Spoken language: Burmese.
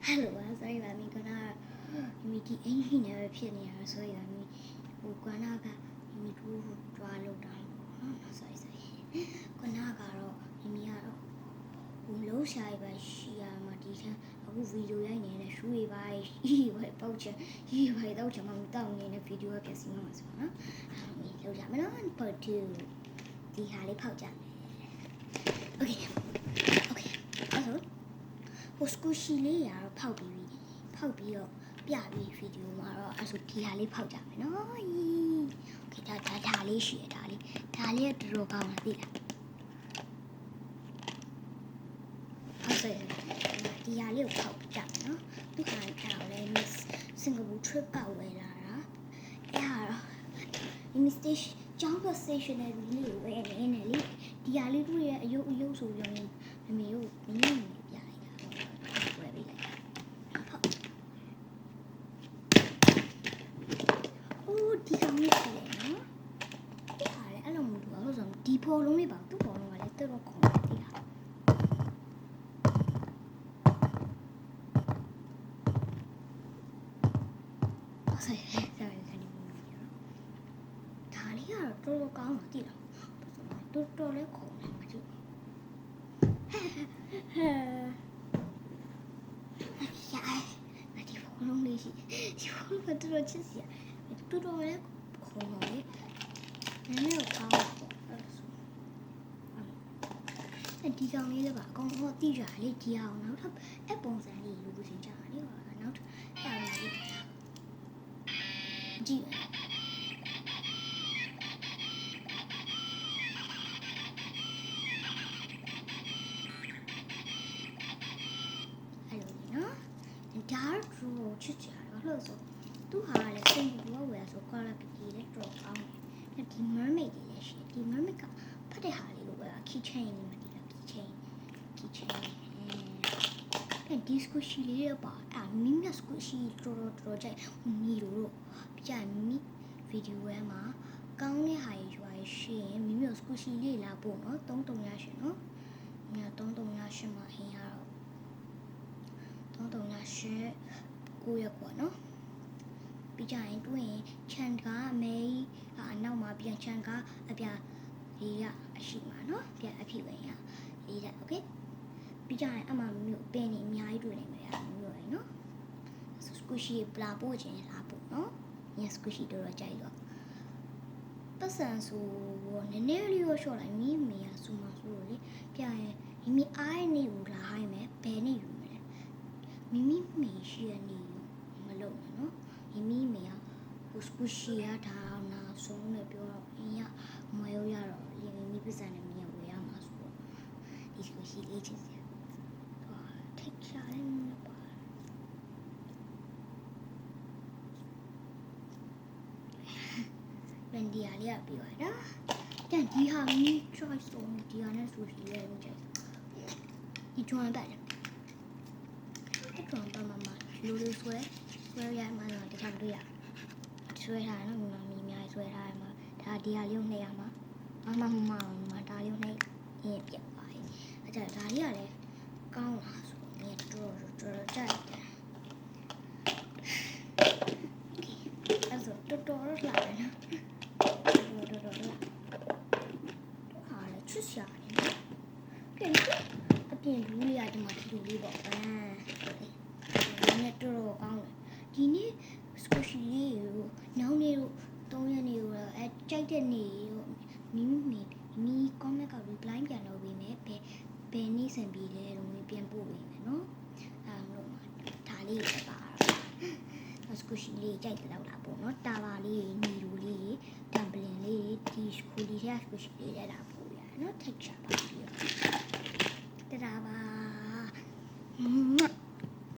Hello 所以話咪ကမိဒီအင်ဂျင်နီယာဖြစ်နေရဆိုရမိဟိုကနာကမိတို့ကြွားလို့တာနော်ဆိုကနာကတော့မိကတော့ဟိုလုံးရှာရပါရှိရမှာဒီထက်အခုဗီဒီယိုရိုက်နေတဲ့ရှူရပါရီးပဲပေါက်ချင်ရီးပဲတော့ကျွန်မတောင်းနေတဲ့ဗီဒီယိုပြစီမှာဆိုနော်အဲ့ဒါလောက်ရမယ်နော် part 2ဒီဟာလေးဖောက်ကြမယ် Okay အဲ့ဆိုဟိုစကူရှီလေးရတော့ဖောက်ပြီးတော့ပြပြီးဗီဒီယိုမှာတော့အဲ့ဆိုဒီဟာလေးဖောက်ကြမယ်နော် Okay ဒါလေးရှိရဒါလေးတော်တော်ကောင်းတာသိလားအဲ့ဆိုဒီဟာလေးကိုဖောက်ကြမယ်နော်သူကလည်း စင်ကာပူ trip ကဝယ်လာတာအဲ့ဟာတော့ station ကျောင်းက stationery လေးကိုဝယ်နေတယ်လေဒီဟာလေးတို့ရဲ့အယုတ်ဆိုပြီးတော့မမေကိုနည်းနည်းပြလိုက်တာဝယ်ပေးလိုက်တာအိုးဒီကောင်လေးရှိတယ်နော်ဒီဟာလည်းအဲ့လိုမလို့ဟုတ်ဆိုဒီဖော်လုံးလေးပါသူ့ဖော်လုံးကလည်းတော်တော်ခေါ်တယ်ဒီဟာဆက်ဒါလေးကတော့တော်တော်ကောင်းတာသိလားတော်တော်လေးခေါ်တယ်မကြည့်ဒီဖော်လုံးလေးရှိဒီဖော်လုံးကတော်တော်ချစ်စရာတော်တော်လေးခေါ်တော့လေနည်းနည်းကောင်းတော့ဒီကောင်လေးလည်းပါအကောင်တော့တိရလေဒီအောင်နောက်ထပ်အပုံစံလေးလိုလိုစင်ကြတာလေနောက်ထပ်အဲ့ဒါလေးကြည့်ဒါတော့ချစ်ကြတော့လို့ဆိုသူဟာလည်းစိတ်ဘူးဝယ်ဆို quality လည်းတော့ကောင်းတယ်ဒီ mermaid တွေလည်းရှိဒီ mermaid ကဖတ်တဲ့ဟာလေးကိုပဲ keychain လေးမှဒီလား keychain ဒီ squishy လေးပါမိမ squishy တော်ကြိုက်ညီတို့ပြမိဗီဒီယိုထဲမှာကောင်းတဲ့ဟာရွာရှိရင်မိမ squishy လေးလာပို့နော်338ရှင်နော်ည338မှာအရင်ကတော့338ရက်ပေါ့နော်ပြီးကြရင်တွင်းချန်ကားမဲနောက်မှာပြန်ချန်ကားအပြလေးရအရှိမှာနော်ပြန်အဖြစ်ဝင်ရလေးတဲ့ okay ပြီးကြရင်အမှမျိုးပင်နေအများကြီးတွေ့နေမယ်မျိုးရယ်နော် squishy ပလာပို့ခြင်းလာပို့နော်ည squishy တော့ကြိုက်တော့ပတ်စံဆိုနည်းနည်းလေးရောရှော့လိုက်မိမေရဆူမဆိုလို့လေပြန်ရင်မိအိုင်းနေဘူးလာဟိုင်းမယ်ဘယ်နေယူမိမေရှိရနေမလုပ်နဲ့နော်မိမေကဟိုစကူရှီရဒါနာဆုံးနဲ့ပြောတော့အင်းရမွေရတော့မိပစံနဲ့မြင်ဝေရမှာဆိုတော့ဒီစကူရှီလေးချစ်စရာထိတ်ချလိုက်နေပါဗန်ဒီယာလေးကပြီးသွားတာပြန်ဒီဟာမိ choice ဆိုဒီဟာနဲ့ဆိုရှီလေးကိုကြိုက်ဒီကျွမ်းပါတယ်တော့ပါမလူလူဆွဲရမှာတော့တခြားမတွေ့ရဆွဲထားနော်မမီအများဆွဲထားရမှာဒါဒီဟာလေးကိုနှိပ်ရမှာမဒါလေးကိုနှိပ်ရင်ပြတ်ပါရဲ့အဲ့ဒါဒါလေးကလည်းကောင်းလားဆိုတော့တော်ကြိုက်တယ်အဲ့ဆိုတော်လာတယ်နော်တော်လာဟာလေချစ်ရှာနေတယ်အပြင်လူလေးကဒီမှာဒီလိုလေးပေါ့နဲ့တော်ကောင်းတယ်ဒီနေ့ squishy လေးကိုနောင်နေတို့3ရက်နေကိုအဲကြိုက်တဲ့နေကိုမိ comment က reply ပြန်လုပ်ပေးမယ်ဘယ်နေ့စံပြီးလဲတော့ပြန်ပို့ပေးမယ်နော်အဲ့တော့ဒါလေးပဲပါတော့ squishy လေးကြိုက်တယ်တော့လားပေါ့နော်တာပါလေးညီတို့လေး dumpling လေးဒီ squishy လေး squishy လေးလည်းလာပို့ရနော် texture ပါပြီးတော့တဒါပါ